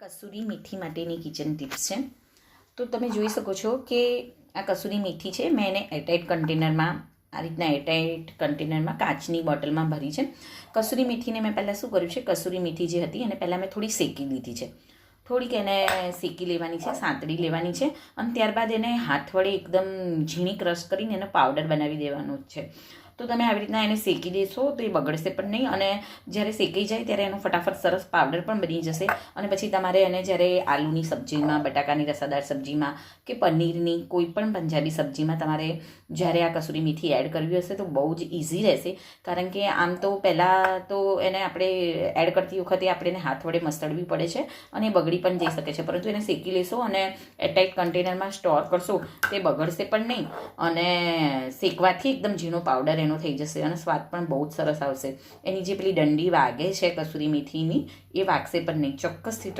કસૂરી મેથી માટેની kitchen tips છે. તો તમે જોઈ શકો છો કે આ કસૂરી મેથી છે. મેં એને એરટાઇટ કન્ટેનરમાં આ રીતના એરટાઇટ કન્ટેનરમાં કાચની બોટલમાં ભરી છે. કસૂરી મેથીને મેં પહેલાં શું કર્યું છે, કસૂરી મેથી જે હતી એને પહેલાં મેં થોડી શેકી લીધી છે. થોડીક એને શેકી લેવાની છે, સાંતળી લેવાની છે અને ત્યારબાદ એને હાથ વડે એકદમ ઝીણી ક્રશ કરીને એનો પાવડર બનાવી દેવાનો જ છે. તો તમે આવી રીતના એને શેકી દેશો તો એ બગડશે પણ નહીં અને જ્યારે શેકાઈ જાય ત્યારે એનો ફટાફટ સરસ પાવડર પણ બની જશે. અને પછી તમારે એને જ્યારે આલુની સબ્જીમાં, બટાકાની રસાદાર સબ્જીમાં કે પનીરની કોઈ પણ પંજાબી સબ્જીમાં તમારે જ્યારે આ કસૂરી મેથી એડ કરવી હશે તો બહુ જ ઇઝી રહેશે. કારણ કે આમ તો પહેલાં તો એને આપણે એડ કરતી વખતે આપણે એને હાથ વડે મસળવી પડે છે અને બગડી પણ જઈ શકે છે. પરંતુ એને શેકી લેશો અને એરટાઇટ કન્ટેનરમાં સ્ટોર કરશો તે બગડશે પણ નહીં અને શેકવાથી એકદમ ઝીણો પાવડર એનો થઈ જશે અને સ્વાદ પણ બહુ જ સરસ આવશે. એની જે પેલી ડંડી વાગે છે કસૂરી મેથીની એ વાગશે પણ નહીં. ચોક્કસથી ટ્રાય